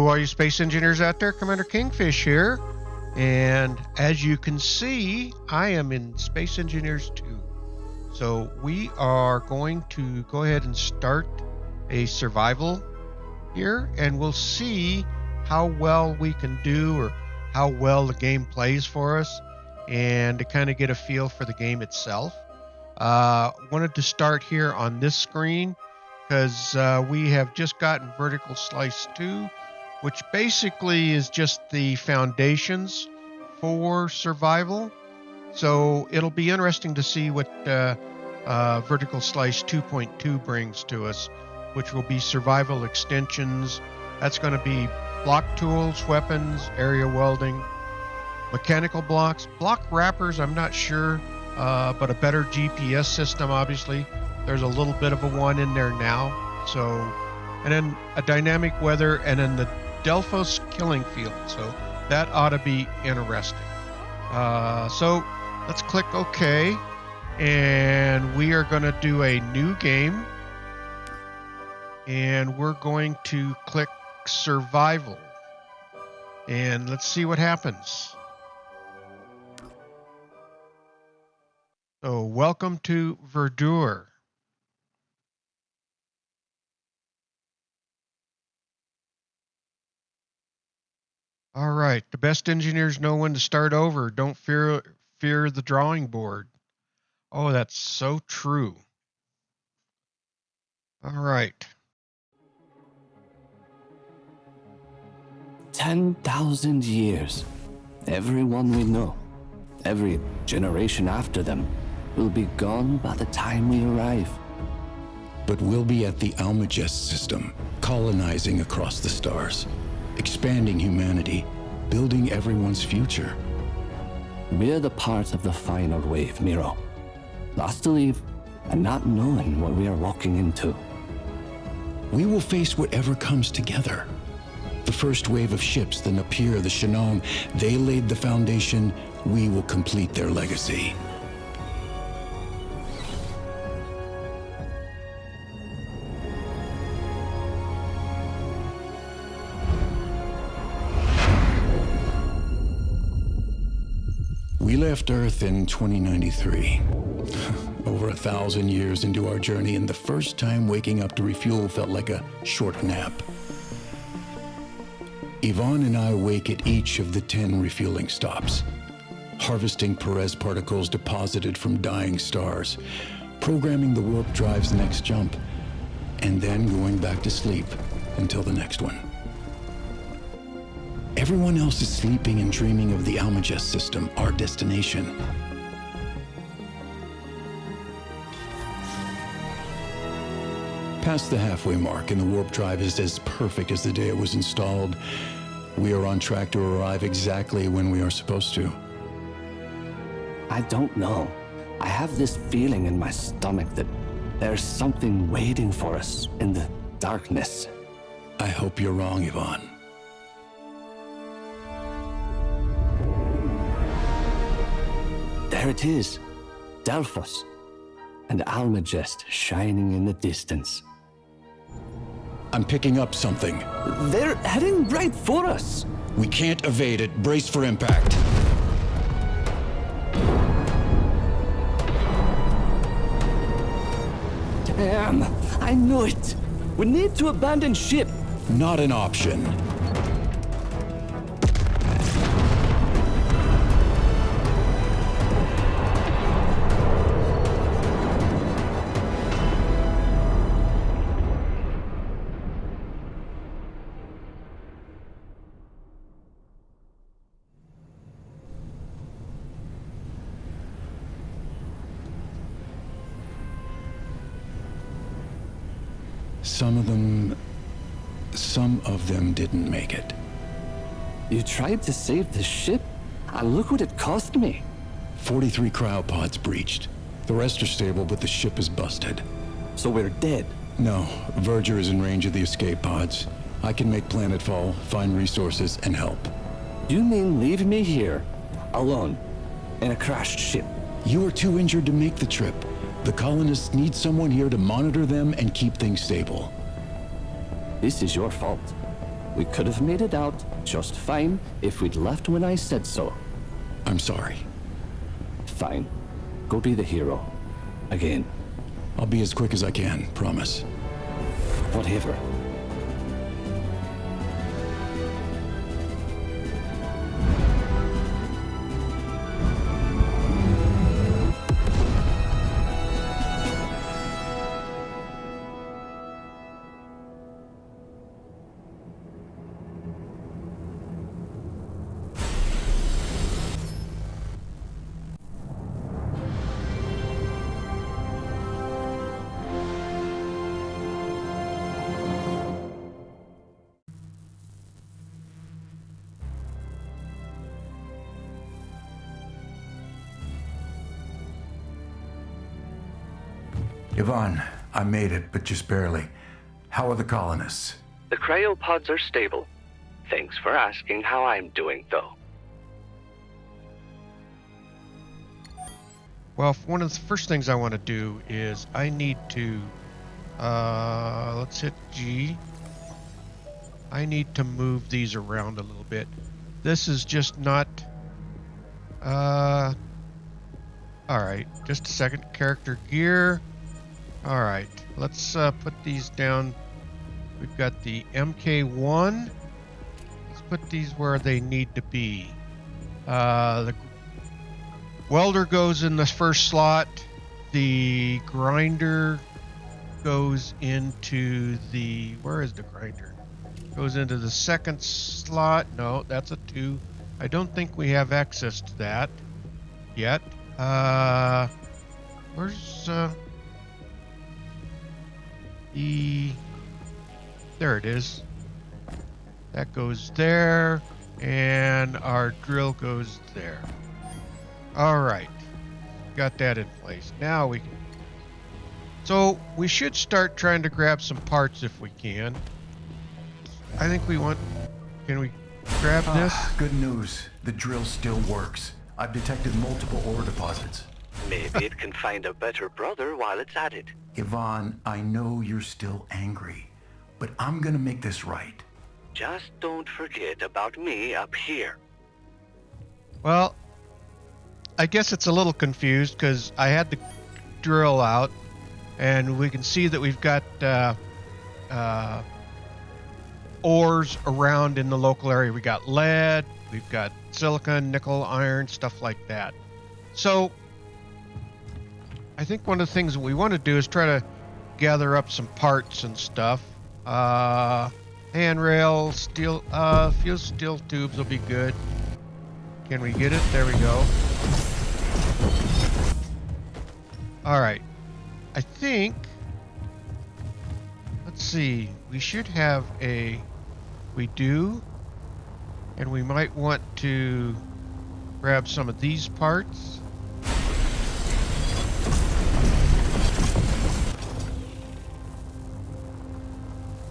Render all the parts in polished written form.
all you space engineers out there, Commander Kingfish here. And as you can see, I am in Space Engineers 2. So we are going to go ahead and start a survival here, and we'll see how well we can do or how well the game plays for us, and to kind of get a feel for the game itself. Wanted to start here on this screen because we have just gotten Vertical Slice 2, which basically is just the foundations for survival. So it'll be interesting to see what Vertical Slice 2.2 brings to us, which will be survival extensions. That's going to be block tools, weapons, area welding, mechanical blocks, block wrappers, I'm not sure, but a better GPS system, obviously. There's a little bit of a one in there now. So, and then a dynamic weather, and then the Delphos killing field. So that ought to be interesting. So let's click OK, and we are going to do a new game, and we're going to click survival, and let's see what happens. So welcome to Verdure. All right, the best engineers know when to start over. Don't fear the drawing board. Oh, that's so true. All right. 10,000 years. Everyone we know, every generation after them, will be gone by the time we arrive. But we'll be at the Almagest system, colonizing across the stars, expanding humanity, building everyone's future. We're the part of the final wave, Miro. Lost to leave, and not knowing what we are walking into. We will face whatever comes together. The first wave of ships, the Napier, the Shannon, they laid the foundation. We will complete their legacy. We left Earth in 2093. Over 1,000 years into our journey, and the first time waking up to refuel felt like a short nap. Yvonne and I wake at each of the 10 refueling stops, harvesting Perez particles deposited from dying stars, programming the warp drive's next jump, and then going back to sleep until the next one. Everyone else is sleeping and dreaming of the Almagest system, our destination. Past the halfway mark, and the warp drive is as perfect as the day it was installed. We are on track to arrive exactly when we are supposed to. I don't know. I have this feeling in my stomach that there's something waiting for us in the darkness. I hope you're wrong, Yvonne. There it is, Delphos, and Almagest shining in the distance. I'm picking up something. They're heading right for us. We can't evade it. Brace for impact. Damn, I knew it. We need to abandon ship. Not an option. Some of them didn't make it. You tried to save the ship? And look what it cost me. 43 cryopods breached. The rest are stable, but the ship is busted. So we're dead? No, Verger is in range of the escape pods. I can make planetfall, find resources, and help. You mean leave me here, alone, in a crashed ship? You are too injured to make the trip. The colonists need someone here to monitor them and keep things stable. This is your fault. We could have made it out just fine if we'd left when I said so. I'm sorry. Fine. Go be the hero. Again. I'll be as quick as I can, promise. Whatever. Yvonne, I made it, but just barely. How are the colonists? The cryopods are stable. Thanks for asking how I'm doing, though. Well, one of the first things I want to do is I need to, let's hit G. I need to move these around a little bit. This is just not, all right, just a second. Character gear. All right, let's put these down. We've got the MK1. Let's put these where they need to be. The welder goes in the first slot. The grinder goes into the... Where is the grinder? Goes into the second slot. No, that's a 2. I don't think we have access to that yet. Where's... There it is. That goes there, and our drill goes there. All right, got that in place. Now we can. So we should start trying to grab some parts if we can. I think we want. Can we grab this? Good news. The drill still works. I've detected multiple ore deposits. Maybe it can find a better brother while it's at it. Yvonne, I know you're still angry, but I'm gonna make this right. Just don't forget about me up here. Well, I guess it's a little confused because I had the drill out, and we can see that we've got ores around in the local area. We got lead, we've got silicon, nickel, iron, stuff like that. So I think one of the things that we want to do is try to gather up some parts and stuff. Handrail, steel, few steel tubes will be good. Can we get it? There we go. All right. I think, let's see, we should have we do, and we might want to grab some of these parts.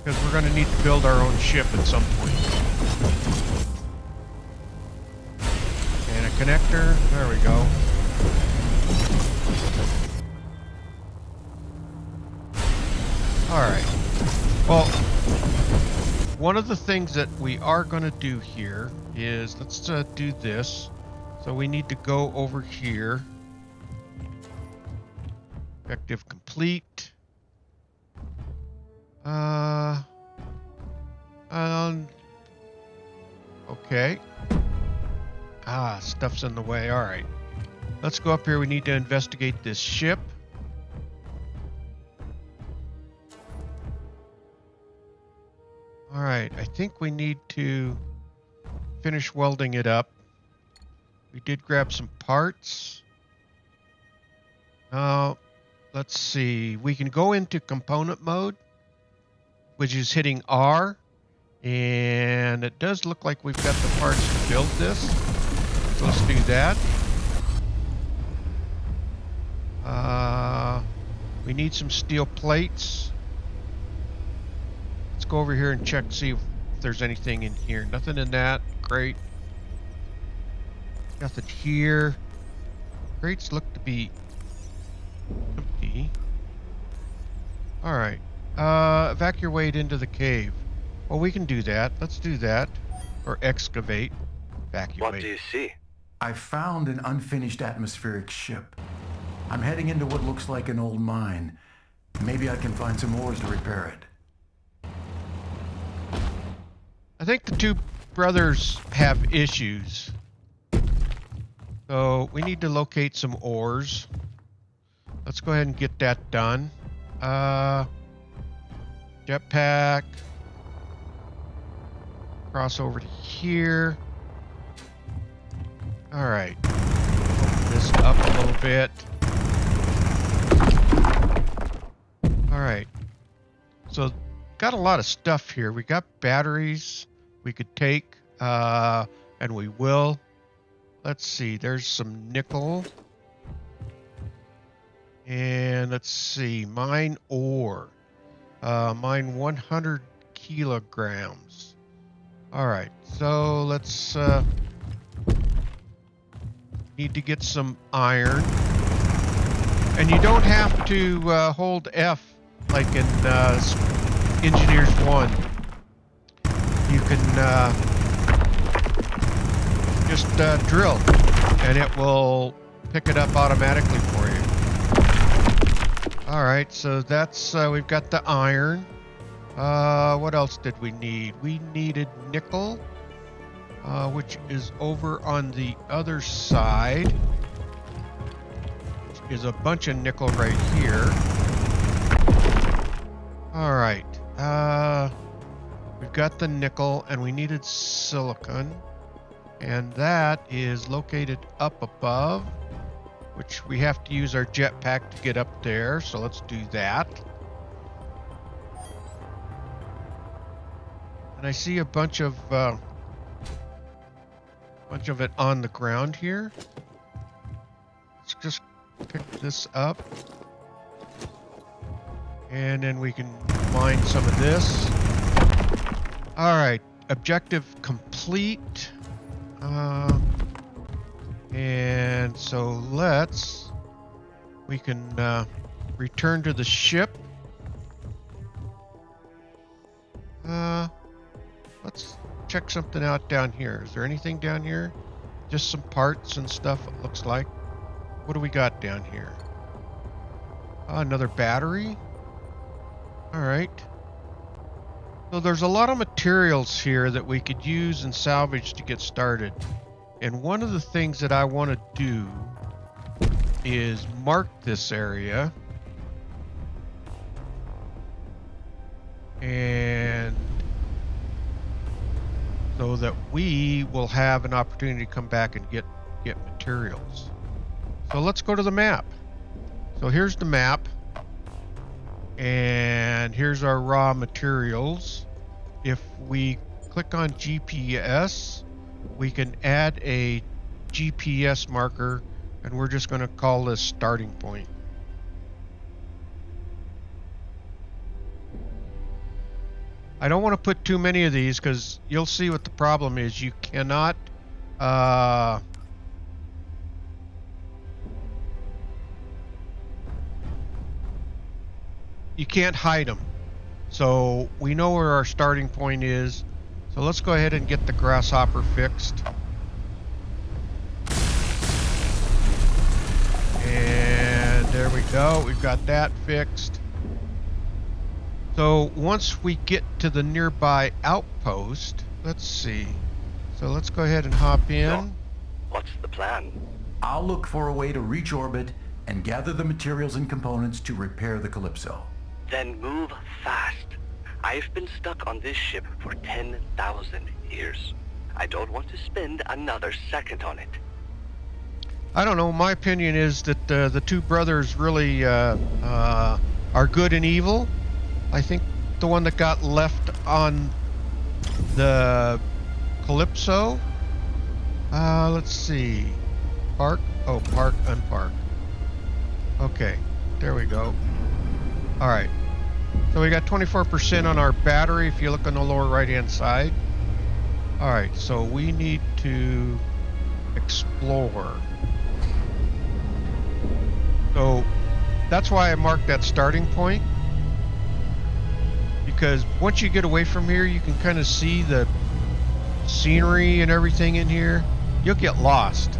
Because we're going to need to build our own ship at some point. And a connector. There we go. Alright. Well, one of the things that we are going to do here is, let's do this. So we need to go over here. Objective complete. Okay. Stuff's in the way. All right. Let's go up here. We need to investigate this ship. All right. I think we need to finish welding it up. We did grab some parts. Now, let's see. We can go into component mode, which is hitting R, and it does look like we've got the parts to build this. So let's do that. We need some steel plates. Let's go over here and check, see if there's anything in here. Nothing in that. Great. Nothing here. Crates look to be empty. Alright. Evacuate into the cave. Well, we can do that. Let's do that. Or excavate. What Evacuate. do you see? I found an unfinished atmospheric ship. I'm heading into what looks like an old mine. Maybe I can find some ores to repair it. I think the two brothers have issues. So we need to locate some ores. Let's go ahead and get that done. Jetpack. Cross over to here. Alright. Open this up a little bit. Alright. So, got a lot of stuff here. We got batteries we could take, and we will. Let's see, there's some nickel. And let's see, mine ore. Mine 100 kilograms. Alright, so let's need to get some iron. And you don't have to hold F like in Engineers 1. You can just drill and it will pick it up automatically for you. Alright, so that's, we've got the iron. What else did we need? We needed nickel, which is over on the other side. Which is a bunch of nickel right here. Alright, we've got the nickel and we needed silicon. And that is located up above, which we have to use our jetpack to get up there. So let's do that. And I see a bunch of it on the ground here. Let's just pick this up. And then we can mine some of this. Alright, objective complete. And so we can return to the ship. Let's check something out down here. Is there anything down here? Just some parts and stuff, it looks like. What do we got down here? Another battery. Alright. So there's a lot of materials here that we could use and salvage to get started. And one of the things that I want to do is mark this area. And so that we will have an opportunity to come back and get materials. So let's go to the map. So here's the map. And here's our raw materials. If we click on GPS, we can add a GPS marker, and we're just going to call this starting point. I don't want to put too many of these because you'll see what the problem is. You cannot you can't hide them. So we know where our starting point is. So let's go ahead and get the grasshopper fixed. And there we go. We've got that fixed. So once we get to the nearby outpost, let's see. So let's go ahead and hop in. So, what's the plan? I'll look for a way to reach orbit and gather the materials and components to repair the Calypso. Then move fast. I've been stuck on this ship for 10,000 years. I don't want to spend another second on it. I don't know. My opinion is that the two brothers really are good and evil. I think the one that got left on the Calypso. Let's see. Park. Oh, park, unpark. Okay, there we go. All right. So we got 24% on our battery if you look on the lower right-hand side. All right, so we need to explore. So that's why I marked that starting point. because once you get away from here, you can kind of see the scenery and everything in here. You'll get lost,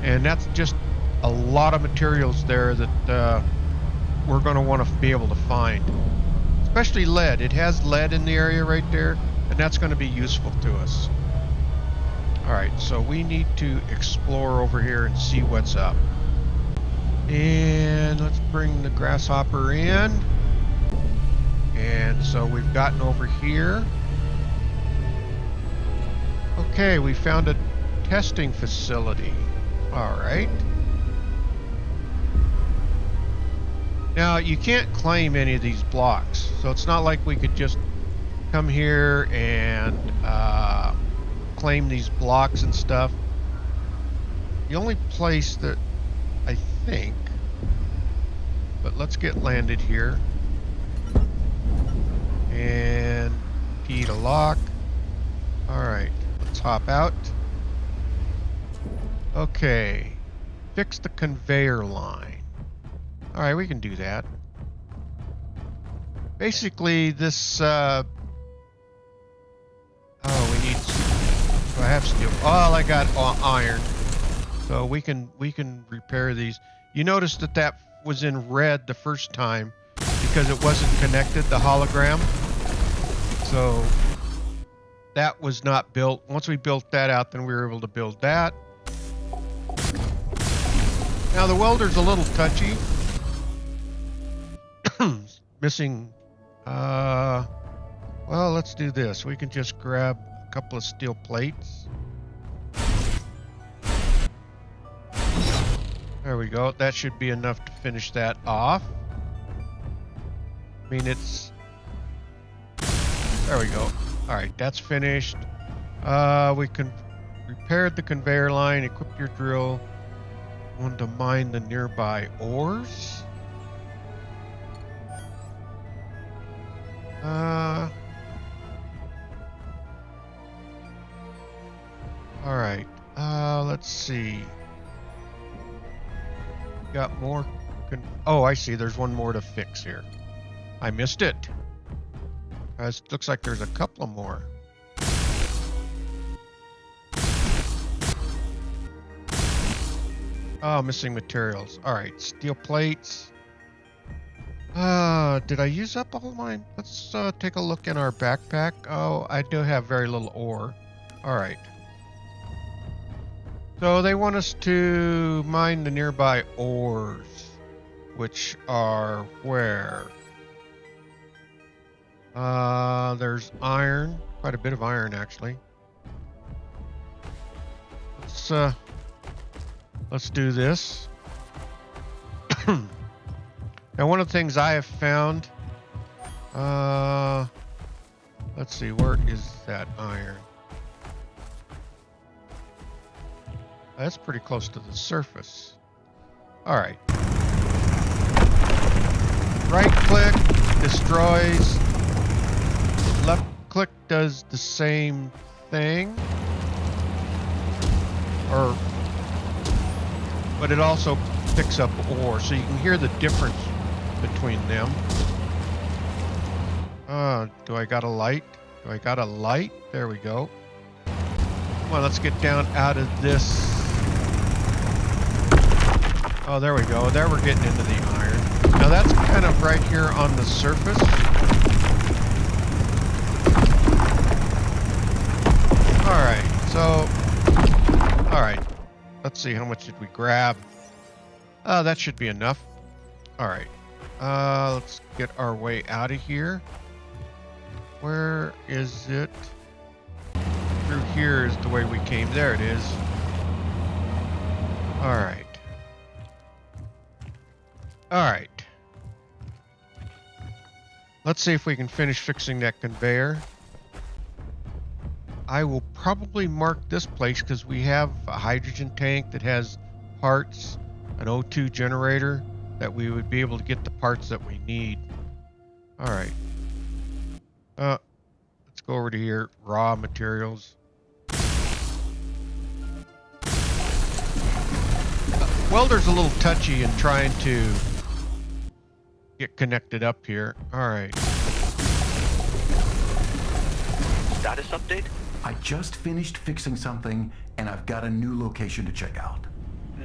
and that's just a lot of materials there that we're going to want to be able to find, especially lead. It has lead in the area right there, and that's going to be useful to us. All right, so we need to explore over here and see what's up. And let's bring the grasshopper in. And so we've gotten over here. Okay, we found a testing facility. All right. Now, you can't claim any of these blocks, so it's not like we could just come here and claim these blocks and stuff. The only place that I think, but let's get landed here. And P to lock. All right, let's hop out. Okay, fix the conveyor line. All right, we can do that. Basically, this. Oh, we need. Do I have steel? Oh, I got iron. So we can repair these. You notice that that was in red the first time because it wasn't connected, the hologram. So that was not built. Once we built that out, then we were able to build that. Now the welder's a little touchy. Missing. Well, let's do this. We can just grab a couple of steel plates. There we go. That should be enough to finish that off. I mean, it's... There we go. All right, that's finished. We can repaired the conveyor line, equip your drill. Want to mine the nearby ores. All right. Let's see. Got more. Oh, I see. There's one more to fix here. I missed it. It looks like there's a couple more. Oh, missing materials. All right, steel plates. Did I use up all mine? Let's take a look in our backpack. Oh, I do have very little ore. All right. So they want us to mine the nearby ores, which are where? There's iron, quite a bit of iron actually. Let's do this. Now, one of the things I have found, let's see, where is that iron? That's pretty close to the surface. All right. Right click destroys. Left click does the same thing. But it also picks up ore, so you can hear the difference between them. Do I got a light? Do I got a light? There we go. Come on, let's get down out of this. Oh, there we go. There we're getting into the iron. Now that's kind of right here on the surface. Alright, so... Alright. Let's see, how much did we grab? That should be enough. Alright. Let's get our way out of here. Where is it? Through here is the way we came. There it is. Alright. Alright. Let's see if we can finish fixing that conveyor. I will probably mark this place because we have a hydrogen tank that has parts, an O2 generator, that we would be able to get the parts that we need. Alright. Let's go over to here. Raw materials. Welder's a little touchy in trying to get connected up here. Alright. Status update? I just finished fixing something, and I've got a new location to check out.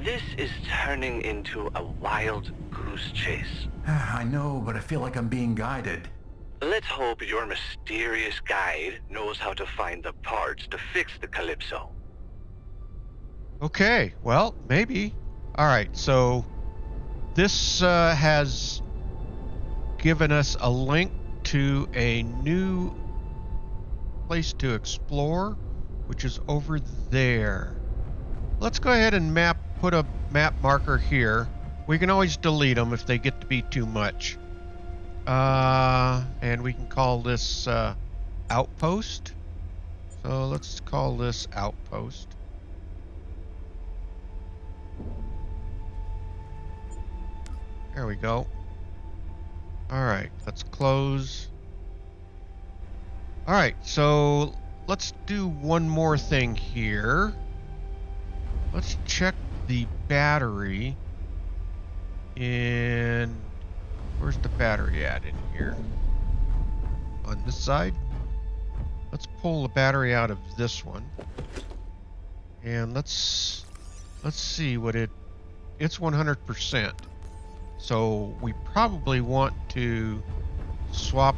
This is turning into a wild goose chase. I know, but I feel like I'm being guided. Let's hope your mysterious guide knows how to find the parts to fix the Calypso. Okay, well, maybe. All right, so this has given us a link to a new place to explore, which is over there. Let's go ahead and put a map marker here. We can always delete them if they get to be too much. And we can call this Outpost. So let's call this Outpost. There we go. All right, let's close. All right, so let's do one more thing here. Let's check the battery in... Where's the battery at in here? On this side? Let's pull the battery out of this one. And let's see what it's 100%. So we probably want to swap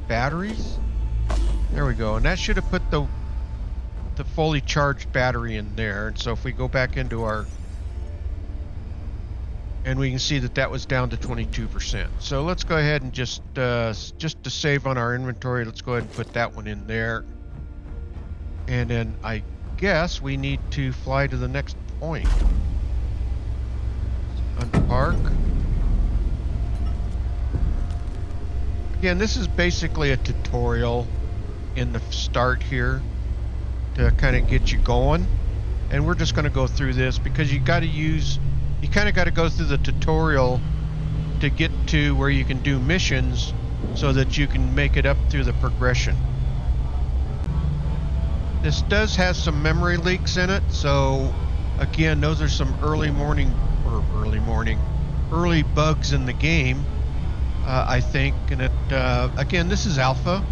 batteries. There we go. And that should have put the fully charged battery in there. And so if we go back into our... And we can see that that was down to 22%. So let's go ahead and just to save on our inventory, let's go ahead and put that one in there. And then I guess we need to fly to the next point. Unpark. Again, this is basically a tutorial in the start here to kind of get you going. And we're just going to go through this because you kind of got to go through the tutorial to get to where you can do missions so that you can make it up through the progression. This does have some memory leaks in it, so again, those are some early bugs in the game, I think. And again, this is alpha,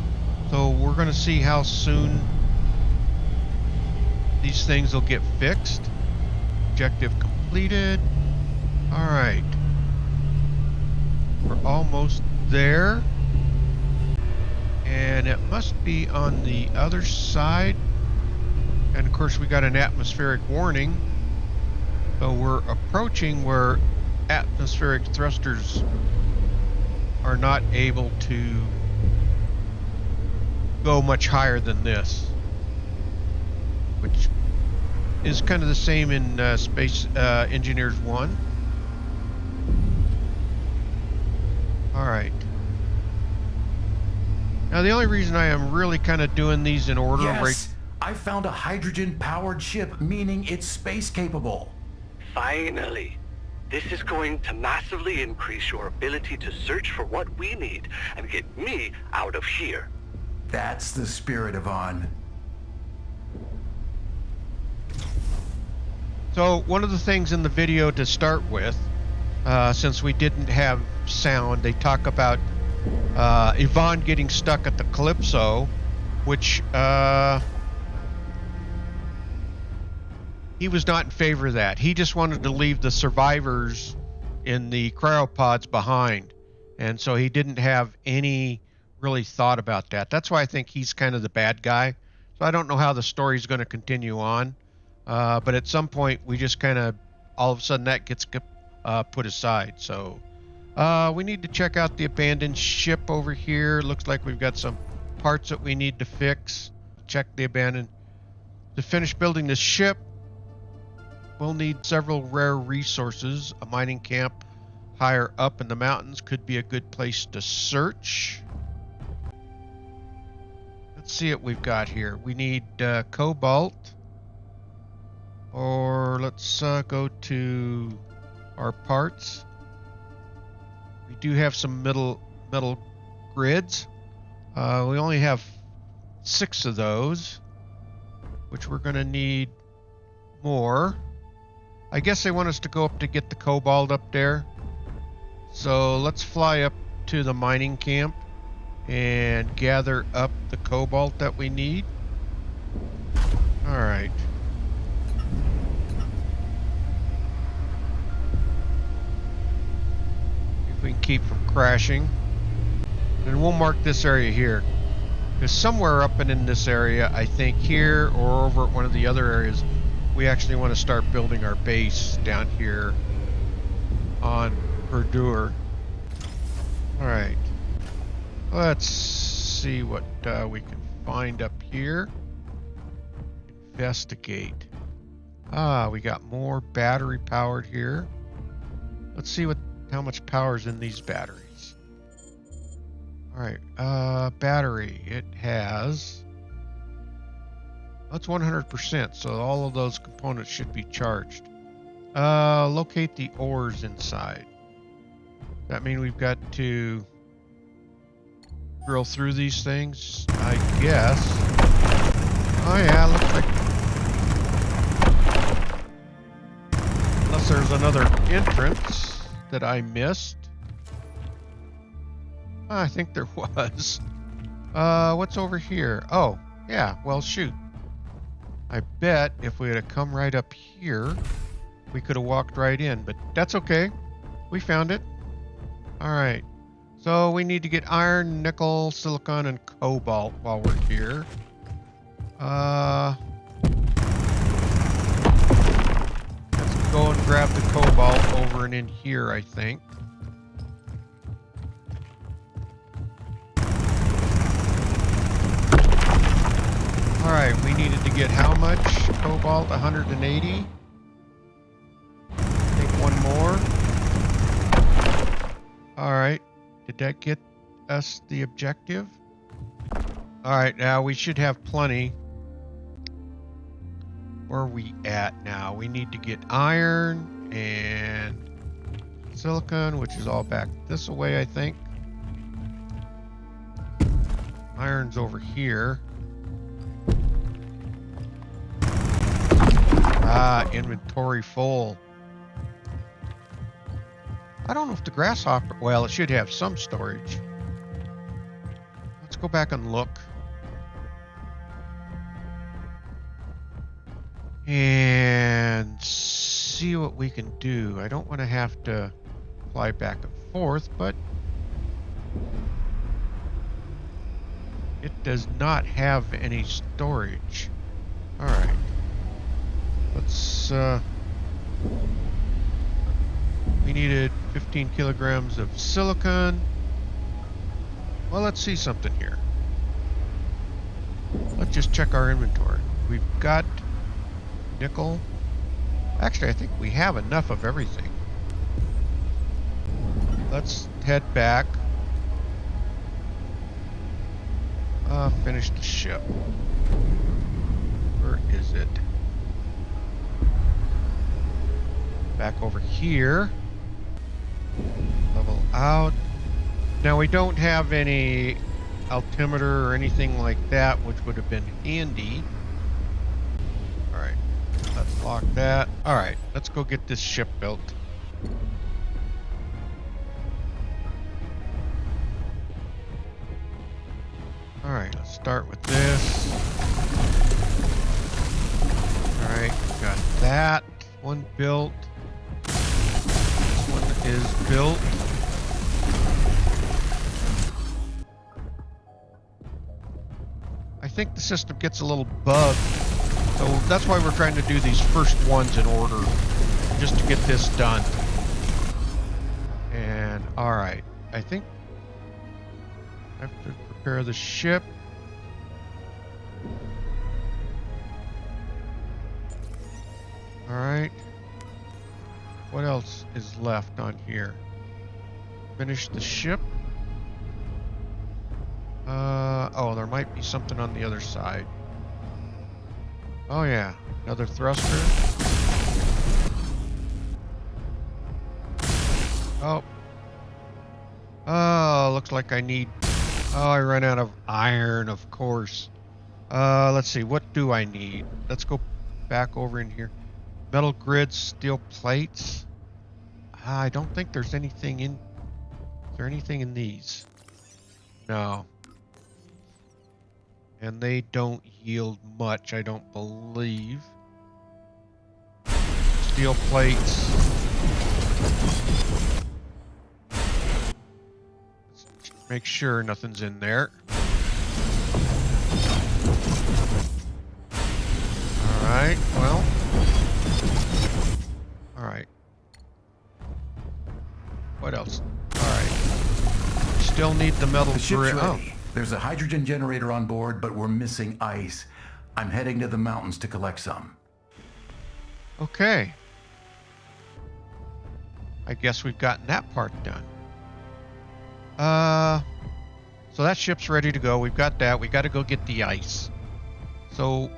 so we're going to see how soon these things will get fixed. Objective completed. All right, we're almost there, and it must be on the other side. And of course, we got an atmospheric warning, so we're approaching where atmospheric thrusters are not able to go much higher than this, which is kind of the same in Space Engineers 1. All right. Now, the only reason I am really kind of doing these in order... Yes! I found a hydrogen-powered ship, meaning it's space-capable. Finally. This is going to massively increase your ability to search for what we need and get me out of here. That's the spirit, Yvonne. So, one of the things in the video to start with, since we didn't have sound, they talk about Yvonne getting stuck at the Calypso, which he was not in favor of that. He just wanted to leave the survivors in the cryopods behind, and so he didn't have any really thought about that. That's why I think he's kind of the bad guy. So I don't know how the story's going to continue on, but at some point we just kind of all of a sudden that gets put aside. So we need to check out the abandoned ship over here. Looks like we've got some parts that we need to fix. Check the abandoned. To finish building this ship, we'll need several rare resources. A mining camp higher up in the mountains could be a good place to search. Let's see what we've got here. We need cobalt. Or let's go to our parts. We do have some metal grids. We only have 6 of those, which we're going to need more. I guess they want us to go up to get the cobalt up there. So let's fly up to the mining camp and gather up the cobalt that we need. All right. If we can keep from crashing. And we'll mark this area here. Because somewhere up and in this area, I think here or over at one of the other areas, we actually want to start building our base down here on Verdure. All right. Let's see what we can find up here. Investigate. We got more battery powered here. Let's see how much power is in these batteries. All right, battery. It has. That's 100%, so all of those components should be charged. Locate the ores inside. That means we've got to drill through these things, I guess. Oh yeah, looks like. Unless there's another entrance that I missed. I think there was. What's over here? Oh, yeah, well, shoot. I bet if we had come right up here, we could have walked right in, but that's okay. We found it. All right. So we need to get iron, nickel, silicon, and cobalt while we're here. Let's go and grab the cobalt over and in here, I think. All right, we needed to get how much cobalt? 180. I think one more. All right, did that get us the objective? All right, now we should have plenty. Where are we at now? We need to get iron and silicon, which is all back this way, I think. Iron's over here. Inventory full. I don't know if the grasshopper... Well, it should have some storage. Let's go back and look. And see what we can do. I don't want to have to fly back and forth, but... it does not have any storage. Alright. Let's, we needed 15 kilograms of silicon. Well, let's see something here. Let's just check our inventory. We've got nickel. Actually, I think we have enough of everything. Let's head back. Finish the ship. Where is it? Back over here. Level out. Now we don't have any altimeter or anything like that, which would have been handy. Alright, let's lock that. Alright, let's go get this ship built. Alright, let's start with this. Alright, got that one built. This one is built. I think the system gets a little bugged, so that's why we're trying to do these first ones in order, just to get this done. And alright, I think I have to prepare the ship. Alright. What else is left on here? Finish the ship. Oh, there might be something on the other side. Oh yeah, another thruster. Oh. Oh, looks like I need... Oh, I ran out of iron, of course. Let's see, what do I need? Let's go back over in here. Metal grids, steel plates. I don't think there's anything in... Is there anything in these? No. And they don't yield much, I don't believe. Steel plates. Let's make sure nothing's in there. Alright, well. Alright. What else? Alright. Still need the metal The ship's bridge. ready. There's a hydrogen generator on board, but we're missing ice. I'm heading to the mountains to collect some. Okay. I guess we've gotten that part done. So that ship's ready to go. We've got that. We got to go get the ice. So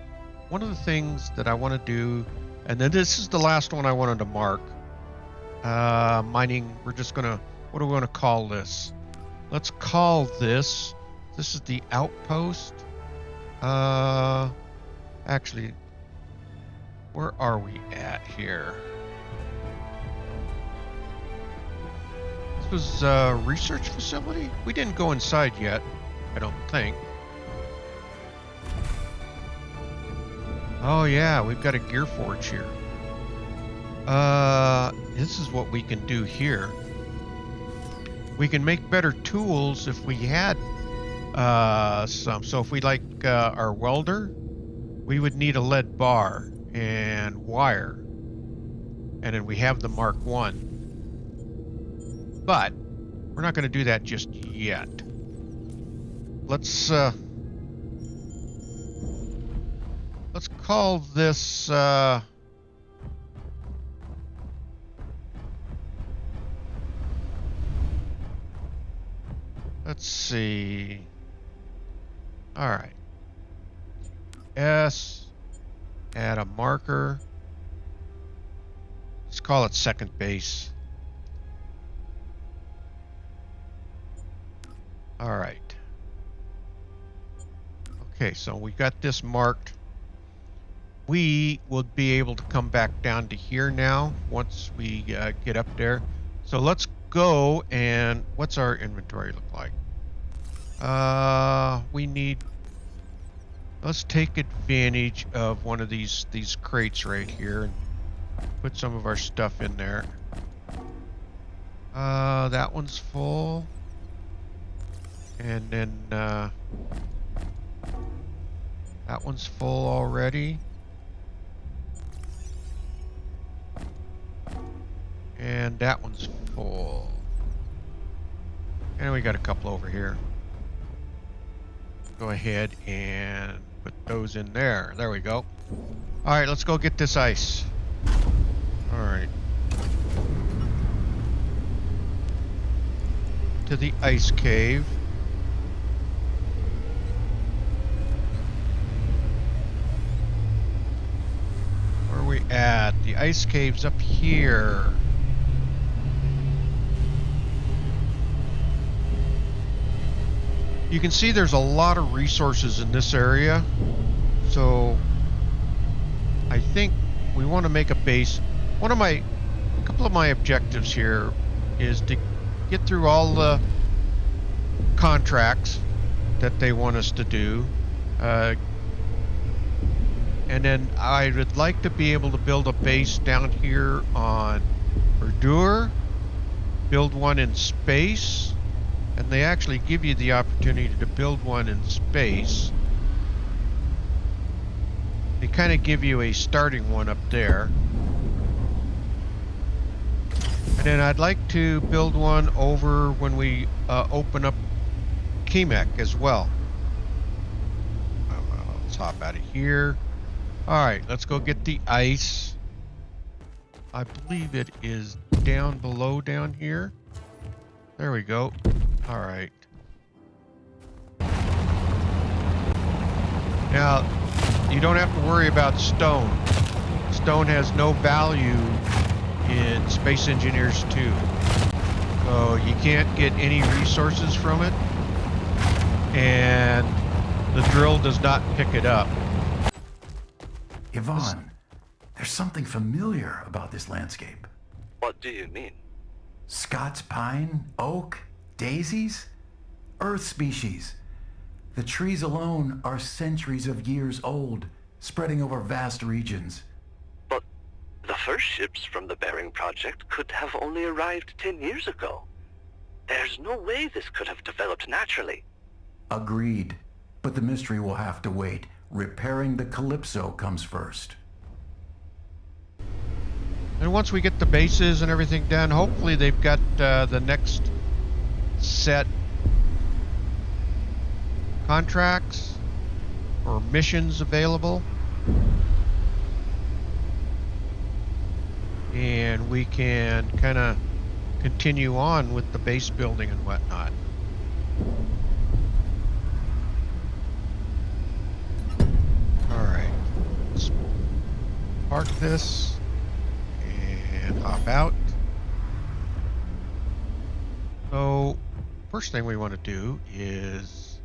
one of the things that I want to do, and then this is the last one I wanted to mark. Mining, we're just going to, what do we want to call this? Let's call this, this is the outpost. Actually, where are we at here? This was a research facility? We didn't go inside yet, I don't think. Oh yeah, we've got a gear forge here. This is what we can do here. We can make better tools if we had some. So if we like our welder, we would need a lead bar and wire. And then we have the Mark 1. But we're not going to do that just yet. Let's call this let's see. All right. S, add a marker. Let's call it second base. All right. Okay, so we got this marked. We will be able to come back down to here now once we get up there. So let's go, and what's our inventory look like? We need, let's take advantage of one of these crates right here and put some of our stuff in there. That one's full. And then that one's full already. And that one's full. And we got a couple over here. Go ahead and put those in there. There we go. Alright, let's go get this ice. Alright. To the ice cave. Where are we at? The ice cave's up here. You can see there's a lot of resources in this area, so I think we want to make a base. A couple of my objectives here is to get through all the contracts that they want us to do, and then I would like to be able to build a base down here on Verdure, build one in space. And they actually give you the opportunity to build one in space. They kind of give you a starting one up there. And then I'd like to build one over when we open up Kemek as well. Let's hop out of here. Alright, let's go get the ice. I believe it is down below down here. There we go. All right. Now, you don't have to worry about stone. Stone has no value in Space Engineers 2. So you can't get any resources from it. And the drill does not pick it up. Yvonne, there's something familiar about this landscape. What do you mean? Scots pine, oak, daisies, earth species. The trees alone are centuries of years old, spreading over vast regions. But the first ships from the Bering Project could have only arrived 10 years ago. There's no way this could have developed naturally. Agreed. But the mystery will have to wait. Repairing the Calypso comes first. And once we get the bases and everything done, hopefully they've got the next set contracts or missions available. And we can kind of continue on with the base building and whatnot. Alright, let's park this and hop out. So, first thing we want to do is,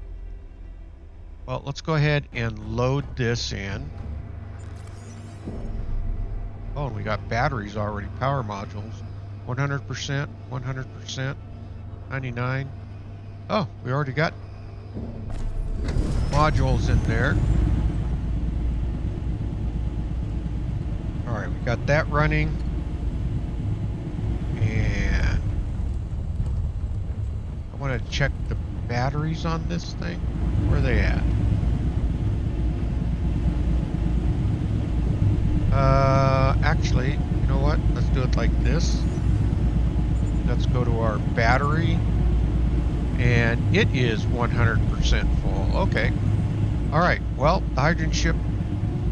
well, let's go ahead and load this in. Oh, and we got batteries already, power modules. 100%, 100%, 99. Oh, we already got modules in there. Alright, we got that running. And I want to check the batteries on this thing. Where are they at? Actually, you know what? Let's do it like this. Let's go to our battery. And it is 100% full. Okay. Alright, well, the hydrogen ship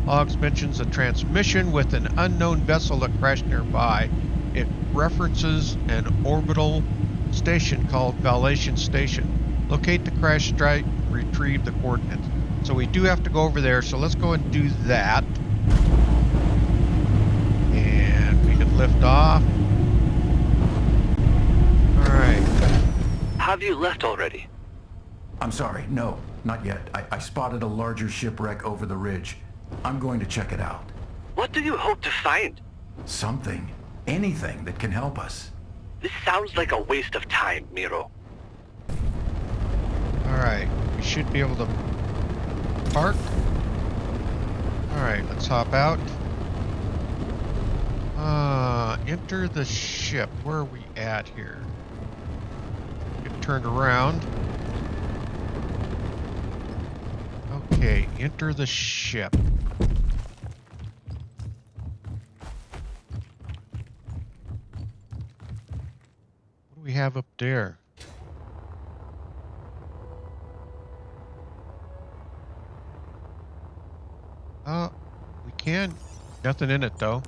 logs mentions a transmission with an unknown vessel that crashed nearby. It references an orbital station called Vallation Station. Locate the crash site and retrieve the coordinates. So we do have to go over there, so let's go and do that. And we can lift off. Alright. Have you left already? I'm sorry, no, not yet. I spotted a larger shipwreck over the ridge. I'm going to check it out. What do you hope to find? Something, anything that can help us. This sounds like a waste of time, Miro. Alright, we should be able to park. Alright, let's hop out. Enter the ship. Where are we at here? Get turned around. Okay, enter the ship. What do we have up there? We can. Nothing in it though.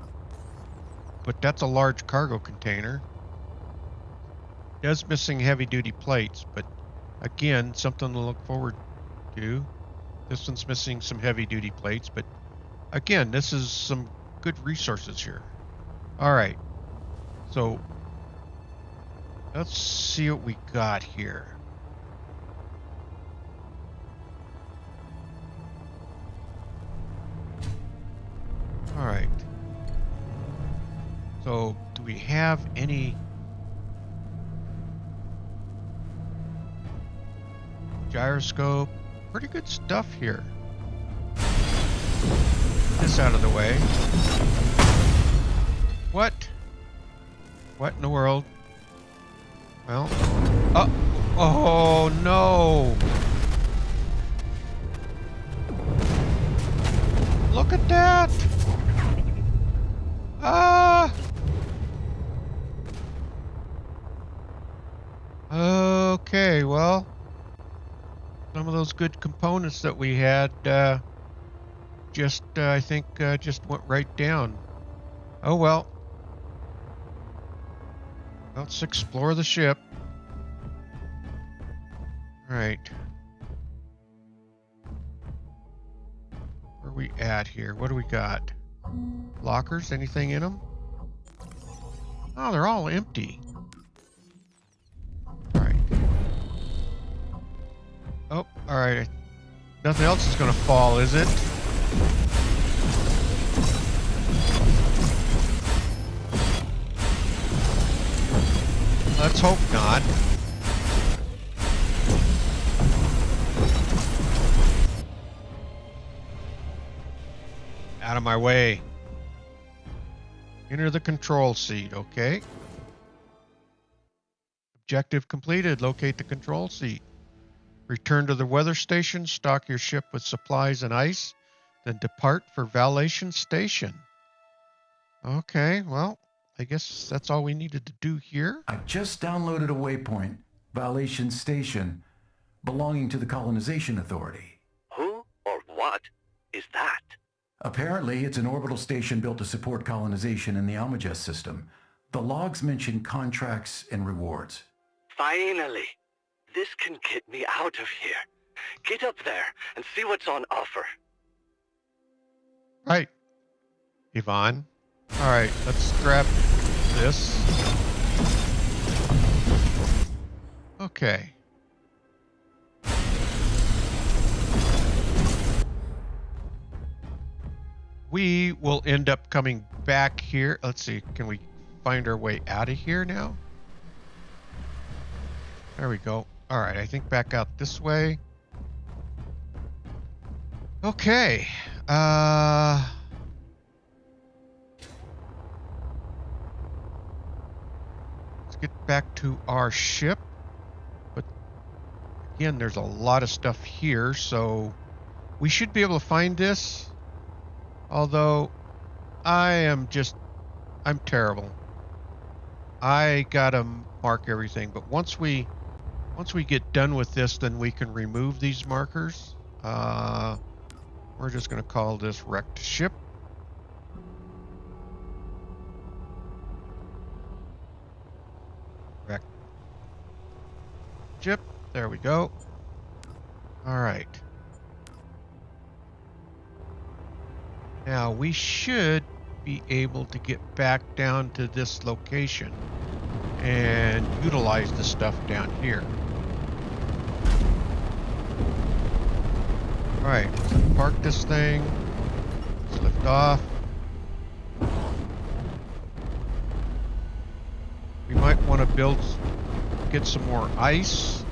But that's a large cargo container. It is missing heavy duty plates, but again, something to look forward to. This one's missing some heavy duty plates, but again, this is some good resources here. Alright. So let's see what we got here. Alright. So, do we have any gyroscope? Pretty good stuff here. Get this out of the way. What? What in the world? Well, oh no! Look at that! Okay, well, some of those good components that we had just, I think, just went right down. Oh well. Let's explore the ship. Alright. Where are we at here? What do we got? Lockers? Anything in them? Oh, they're all empty. Alright. Oh, alright. Nothing else is going to fall, is it? Let's hope not. Out of my way. Enter the control seat, okay. Objective completed. Locate the control seat. Return to the weather station, stock your ship with supplies and ice, then depart for Vallation Station. Okay, well, I guess that's all we needed to do here. I just downloaded a waypoint, Vallation Station, belonging to the Colonization Authority. Who or what is that? Apparently, it's an orbital station built to support colonization in the Almagest system. The logs mention contracts and rewards. Finally! This can get me out of here. Get up there and see what's on offer. Right, Yvonne. All right, let's grab this. Okay. We will end up coming back here. Let's see, can we find our way out of here now? There we go. All right, I think back out this way. Okay. Let's get back to our ship. But again, there's a lot of stuff here, so we should be able to find this. Although I'm terrible. I gotta mark everything, but once we get done with this, then we can remove these markers. We're just gonna call this wrecked ship. Wrecked ship. There we go. All right. Now we should be able to get back down to this location and utilize the stuff down here. All right, let's park this thing. Let's lift off. We might want to get some more ice.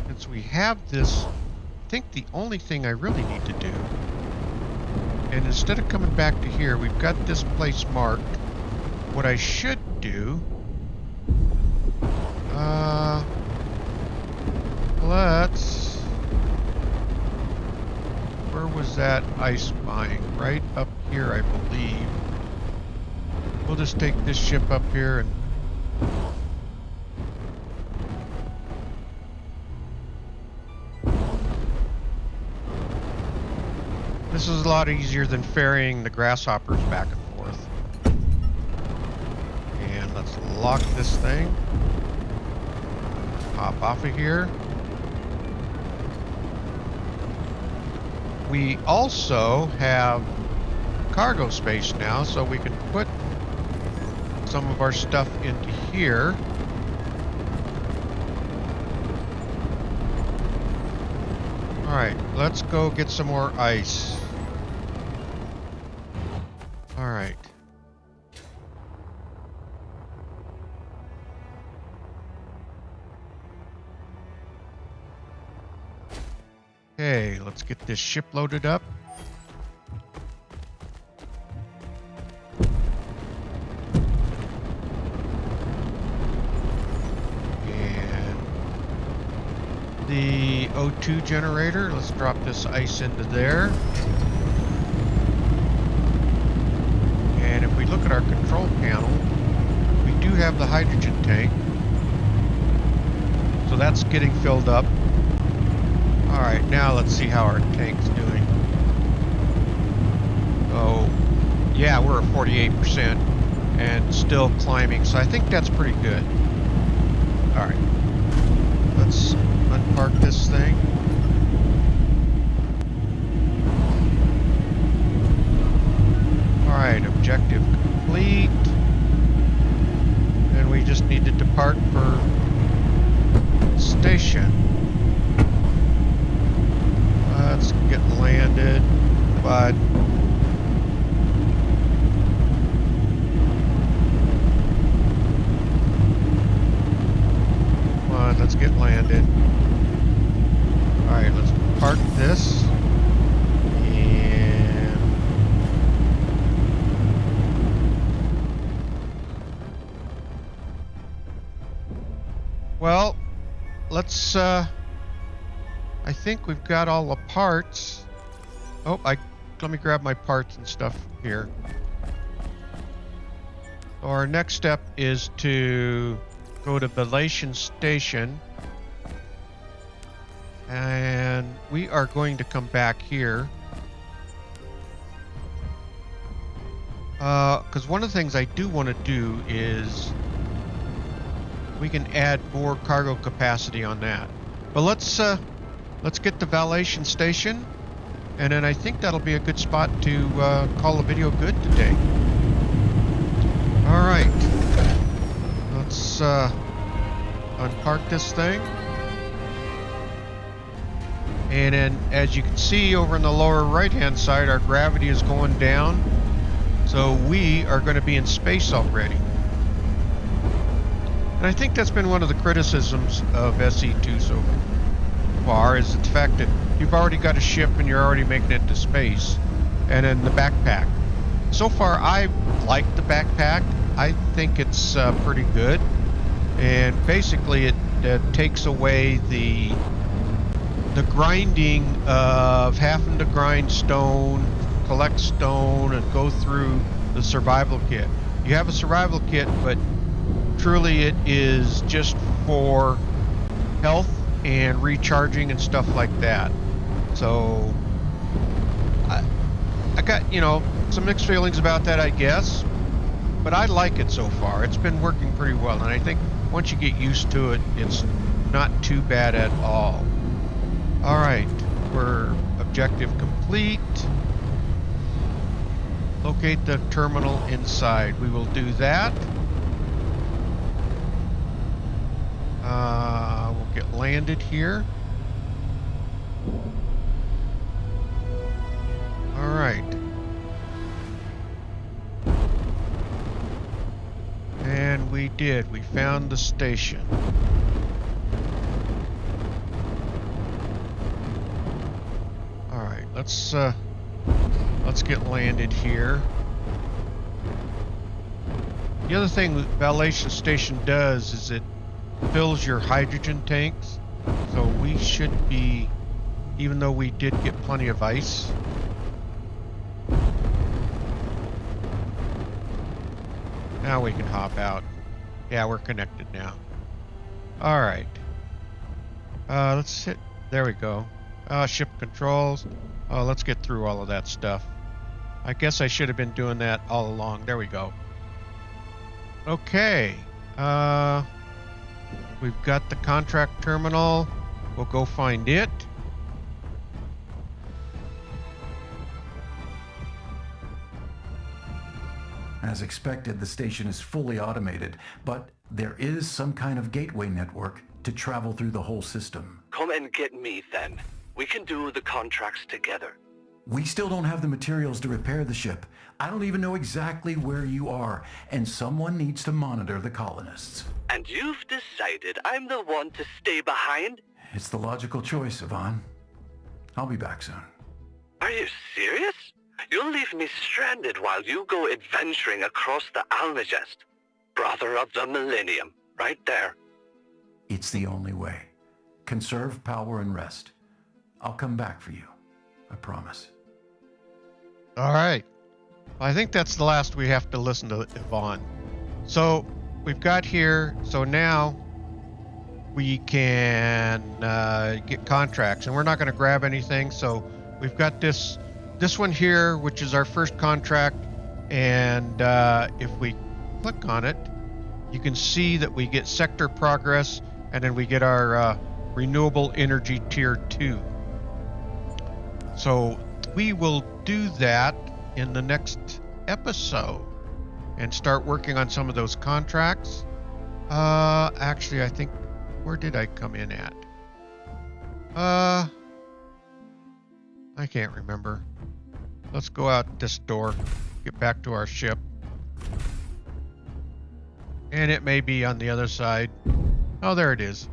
Since we have this, I think the only thing I really need to do, and instead of coming back to here, we've got this place marked. What I should do, where was that ice mine? Right up here, I believe. We'll just take this ship up here and this is a lot easier than ferrying the grasshoppers back and forth. And let's lock this thing. Hop off of here. We also have cargo space now, so we can put some of our stuff into here. All right, let's go get some more ice. All right. Okay, let's get this ship loaded up. And the O2 generator, let's drop this ice into there. And if we look at our control panel, we do have the hydrogen tank. So that's getting filled up. All right, now let's see how our tank's doing. Oh, yeah, we're at 48% and still climbing, so I think that's pretty good. All right, let's unpark this thing. All right, objective complete. And we just need to depart for station. Let's get landed, but come on, let's get landed. Well, let's, I think we've got all the parts. Oh, let me grab my parts and stuff here. So our next step is to go to Vallation Station. And we are going to come back here. Because one of the things I do want to do is we can add more cargo capacity on that. But let's get to Vallation Station, and then I think that'll be a good spot to call the video good today. All right, let's unpark this thing. And then, as you can see over in the lower right-hand side, our gravity is going down. So we are going to be in space already. And I think that's been one of the criticisms of SE2 so far, is the fact that you've already got a ship and you're already making it to space. And then the backpack. So far, I like the backpack. I think it's pretty good. And basically, it takes away the grinding of having to grind stone, collect stone, and go through the survival kit. You have a survival kit, but truly it is just for health and recharging and stuff like that. So I got, you know, some mixed feelings about that, I guess, but I like it so far. It's been working pretty well, and I think once you get used to it, it's not too bad at all. All right, we're objective complete. Locate the terminal inside. We will do that. We'll get landed here. All right. And we did. We found the station. All right, let's get landed here. The other thing that Vallation Station does is it fills your hydrogen tanks. So we should be, even though we did get plenty of ice. Now we can hop out. Yeah, we're connected now. All right. Let's sit. There we go. Ship controls. Let's get through all of that stuff. I guess I should have been doing that all along. There we go. Okay. We've got the contract terminal. We'll go find it. As expected, the station is fully automated, but there is some kind of gateway network to travel through the whole system. Come and get me then. We can do the contracts together. We still don't have the materials to repair the ship. I don't even know exactly where you are, and someone needs to monitor the colonists. And you've decided I'm the one to stay behind? It's the logical choice, Yvonne. I'll be back soon. Are you serious? You'll leave me stranded while you go adventuring across the Almagest. Brother of the Millennium, right there. It's the only way. Conserve power and rest. I'll come back for you. I promise. All right. I think that's the last we have to listen to Yvonne. So we've got here. So now we can get contracts, and we're not going to grab anything. So we've got this one here, which is our first contract. And if we click on it, you can see that we get sector progress, and then we get our renewable energy tier 2. So we will do that in the next episode and start working on some of those contracts. Actually, I think, where did I come in at? I can't remember. Let's go out this door, get back to our ship. And it may be on the other side. Oh, there it is.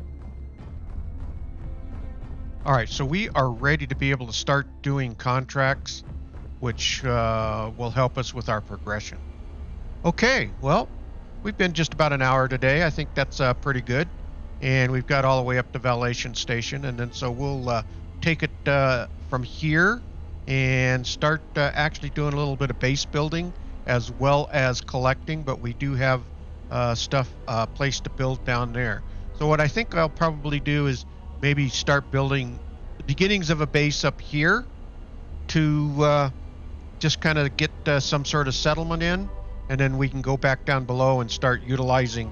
All right, so we are ready to be able to start doing contracts, which will help us with our progression. Okay, well, we've been just about an hour today. I think that's pretty good. and we've got all the way up to Vallation Station, and then so we'll take it from here and start actually doing a little bit of base building as well as collecting, but we do have stuff place to build down there. So what I think I'll probably do is maybe start building the beginnings of a base up here to just kind of get some sort of settlement in, and then we can go back down below and start utilizing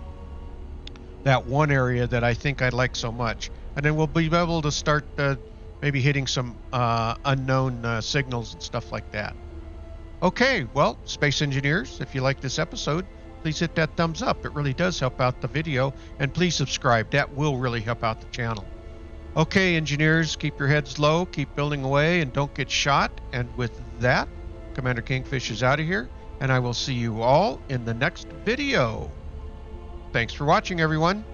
that one area that I think I like so much. And then we'll be able to start maybe hitting some unknown signals and stuff like that. Okay, well, Space Engineers, if you like this episode, please hit that thumbs up. It really does help out the video. And please subscribe. That will really help out the channel. Okay, engineers, keep your heads low, keep building away, and don't get shot. And with that, Commander Kingfish is out of here, and I will see you all in the next video. Thanks for watching, everyone.